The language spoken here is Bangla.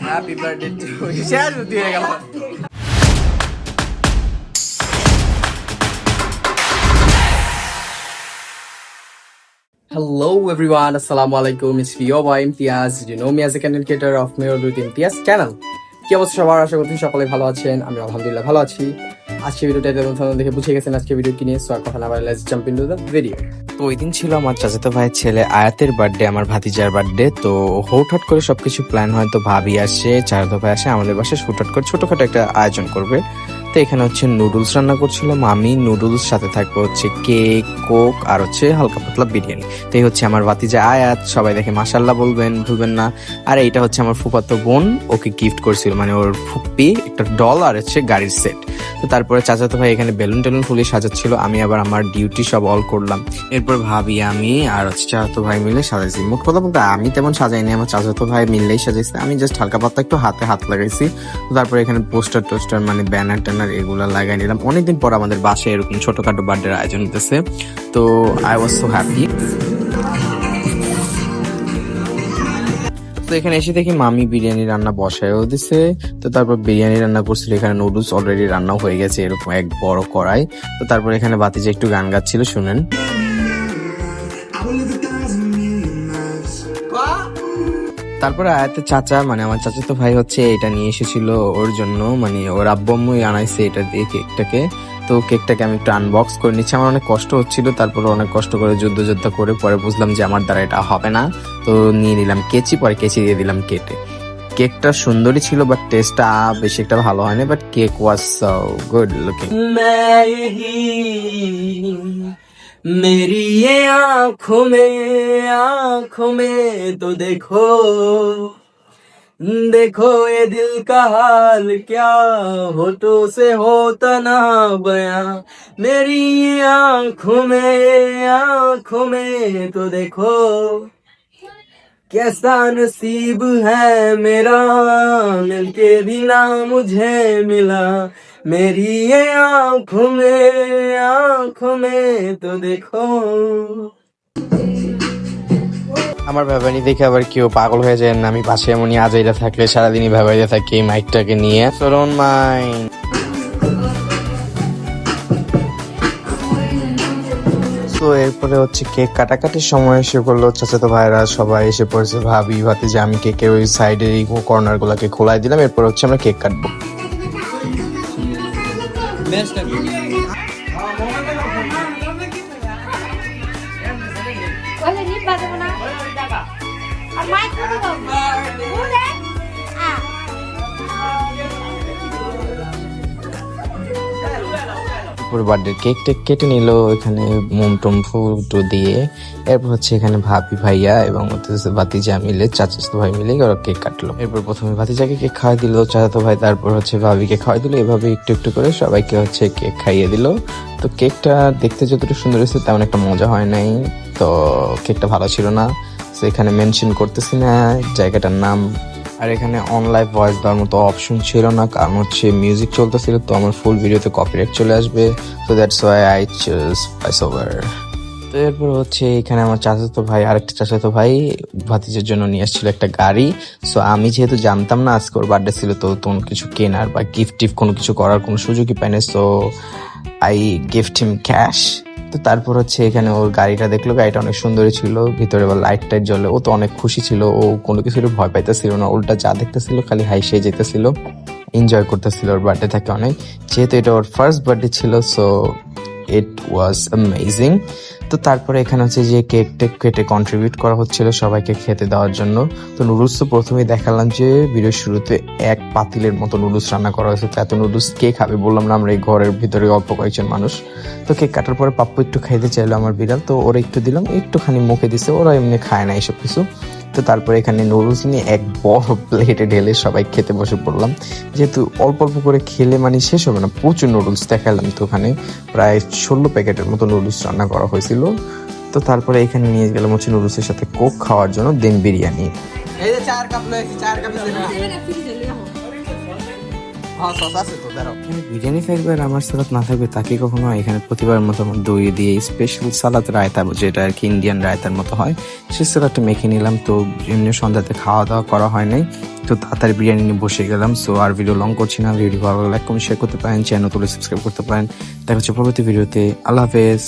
Happy birthday to you share দিয়ে গেল Hello everyone, Assalamu alaikum. It's your boy Imtiaz. You know me as a content creator of Mirror with Imtiaz channel. কি অবস্থা সবার, আশা করছি সকলে ভালো আছেন। আমি আলহামদুলিল্লাহ ভালো আছি। আজকে ভিডিওটা তেমন দেখে বুঝে গেছেন আজকে ভিডিও কি নিয়ে, সো আর কথা না বলে let's jump into the video. তো ওই দিন ছিল আমার চাচাতো ভাইয়ের ছেলে আয়াতের বার্থডে, আমার ভাতিজার বার্থডে। তো হুটহাট করে সবকিছু প্ল্যান হয়, তো ভাবি আসে, চাচাতো ভাই আসে আমাদের বাসায়, হুটহাট করে ছোটখাটো একটা আয়োজন করবে। তো এখানে হচ্ছে নুডলস রান্না করছিল মামি, নুডলস সাথে থাকবে হচ্ছে কেক, কোক আর হচ্ছে হালকা পাতলা বিরিয়ানি। তো এই হচ্ছে আমার ভাতিজা আয়াত, সবাই দেখে মাশাআল্লাহ বলবেন, ভুলবেন না। আর এইটা হচ্ছে আমার ফুফাতো বোন, ওকে গিফট করছিল, মানে ওর ফুপ্পি একটা ডল আর হচ্ছে গাড়ির সেট। তো তারপরে চাচাতো ভাই এখানে বেলুন টেলুন ফুলিয়ে সাজাচ্ছিল, আমি আবার আমার ডিউটি সব অল করলাম। এরপর ভাবি আমি আর হচ্ছে চাচাতো ভাই মিলে সাজাইছি। মোট কথা বলতে আমি তেমন সাজাইনি, আমার চাচাতো ভাই মিললেই সাজাইছে, আমি জাস্ট হালকা পাতলা একটু হাতে হাত লাগাইছি। তো তারপরে এখানে পোস্টার টোস্টার মানে ব্যানার ট্যানার এগুলা লাগাই নিলাম। অনেকদিন পর আমাদের বাসায় এরকম ছোটখাটো বার্থডের আয়োজন হতেছে, তো আই ওয়াজ সো হ্যাপি। তো এখানে এসে দেখি মামি বিরিয়ানি রান্না বসায়ও দিছে। তো তারপর বিরিয়ানি রান্না করছিল, এখানে নুডলস অলরেডি রান্নাও হয়ে গেছে এরকম এক বড় কড়াই। তো তারপর এখানে বাতিজা একটু গান গাচ্ছিল, শুনেন। তারপরে আয়াতের চাচা মানে আমার চাচাতো ভাই হচ্ছে এটা নিয়ে এসেছিল ওর জন্য, মানে ওর আব্বু আম্মুই আনাইছে এটা দিয়ে কেকটাকে। তো কেকটাকে আমি একটু আনবক্স করে নিচ্ছি, আমার অনেক কষ্ট হচ্ছিল। তারপরে অনেক কষ্ট করে যুদ্ধ করে পরে বুঝলাম যে আমার দ্বারা এটা হবে না, তো নিয়ে নিলাম কেচি, পরে কেচি দিয়ে দিলাম কেটে। কেকটা সুন্দরই ছিল, বাট টেস্টটা বেশি একটা ভালো হয়নি, but cake was so good looking. मेरी ये आँखों में तो देखो ये दिल का हाल क्या होठों से होता ना बयां। मेरी ये आँखों में तो देखो कैसा नसीब है मेरा, मिलके भी ना मुझे मिला। मेरी ये आँखों में तो देखो। আমার ভাবানি দেখে আবার কেউ পাগল হয়ে যায় না, আমি পাশে এমনই আজাইরা থাকলে সারাদিনই ভাবাইতে থাকি মাইকটাকে নিয়ে। চলুন মাইন। তো এরপরে হচ্ছে কেক কাটাকাটির সময় এসে পড়লো, চাচাতো ভাইরা সবাই এসে পড়েছে, ভাবি ভাতিজা। আমি কেকের ওই সাইডের এই কর্নার গুলাকে খোলাই দিলাম, এরপর হচ্ছে আমরা কেক কাটবো। বার্থডে কেক টেক কেটে নিল এখানে মোম টোম ফুটো দিয়ে। এরপর হচ্ছে এখানে ভাবি ভাইয়া এবং ভাতিজা মিলে, চাচাতো ভাই মিলে ওরা কেক কাটলো। এরপর প্রথমে ভাতিজাকে কেক খাওয়াই দিল চাচাতো ভাই, তারপর হচ্ছে ভাবিকে খাওয়াই দিল। এভাবে একটু একটু করে সবাইকে হচ্ছে কেক খাইয়ে দিল। তো কেকটা দেখতে যতটা সুন্দর হয়েছে তেমন একটা মজা হয় নাই, তো কেকটা ভালো ছিল না। তো এখানে মেনশন করতেছি না জায়গাটার নাম। আর এখানে অনলাইভ ভয়েস দেওয়ার মতো অপশন ছিল না, কারণ হচ্ছে মিউজিক চলতেছিল, তো আমার ফুল ভিডিওতে কপিরাইট চলে আসবে। তো that's why I choose voice over. তো এরপর হচ্ছে এখানে আমার চাচাতো ভাই, আরেকটা চাচাতো ভাই ভাতিজের জন্য নিয়ে আসছিল একটা গাড়ি। সো আমি যেহেতু জানতাম না আজকে ওর বার্থডে ছিল, তো কোনো কিছু কেনার বা গিফট টিফট কোনো কিছু করার কোনো সুযোগই পাই না, so I gift him cash. তো তারপর হচ্ছে এখানে ওর গাড়িটা দেখলো, গাড়িটা অনেক সুন্দরই ছিল, ভিতরে বা লাইট টাইট জ্বলে। ও তো অনেক খুশি ছিল, ও কোনো কিছু ভয় পাইতেছিল না, উল্টা যা দেখতেছিল খালি হাইসে যেতেছিল, এনজয় করতেছিল ওর বার্থডে থাকে অনেক। যেহেতু এটা ওর ফার্স্ট বার্থডে ছিল, সো ইট ওয়াজ অ্যামেজিং। তো তারপরে এখানে হচ্ছে যে কেক টেক কেটে কন্ট্রিবিউট করা হচ্ছিল সবাইকে খেতে দেওয়ার জন্য। তো নুডলস তো প্রথমেই দেখালাম যে ভিডিওর শুরুতে এক পাতিলের মতো নুডলস রান্না করা হয়েছে। তো এত নুডলস কে খাবে, বললাম না আমরা এই ঘরের ভিতরে অল্প কয়েকজন মানুষ। তো কেক কাটার পরে পাপ্পু একটু খাইতে চাইলো আমার বিড়াল, তো ওরা একটু দিলাম, একটুখানি মুখে দিছে, ওরা এমনি খায় না এইসব কিছু। তো তারপরে এখানে নুডলস নিয়ে এক বড় প্লেটে ঢেলে সবাই খেতে বসে পড়লাম। যেহেতু অল্প অল্প করে খেলে মানে শেষ হবে না, প্রচুর নুডলস দেখালাম। তো ওখানে প্রায় 16 প্যাকেটের মতো নুডলস রান্না করা হয়েছিল। তো তারপরে এখানে নিয়ে গেলাম হচ্ছে নুডলসের সাথে কোক খাওয়ার জন্য, দেন বিরিয়ানি। এই যে 4 কাপ লয়েছি, 4 কাপ হ্যাঁ সস আছে তো দাঁড়াও। এখানে বিরিয়ানি থাকবে আর আমার সালাদ না থাকবে তা কি কখনো হয়? এখানে প্রতিবার মতো আমার দই দিয়ে স্পেশাল সালাদ রায়তা, যেটা আর কি ইন্ডিয়ান রায়তার মতো হয়, সেই সালাদটা মেখে নিলাম। তো এমনি সন্ধ্যাতে খাওয়া দাওয়া করা হয় নাই, তো তাড়াতাড়ি বিরিয়ানি নিয়ে বসে গেলাম। সো আর ভিডিও লং করছি না, ভিডিও ভালো লাইক কমেন্ট শেয়ার করতে পারেন, চ্যানেল তুলে সাবস্ক্রাইব করতে পারেন। দেখা হচ্ছে পরবর্তী ভিডিওতে। আল্লাহ হাফেজ।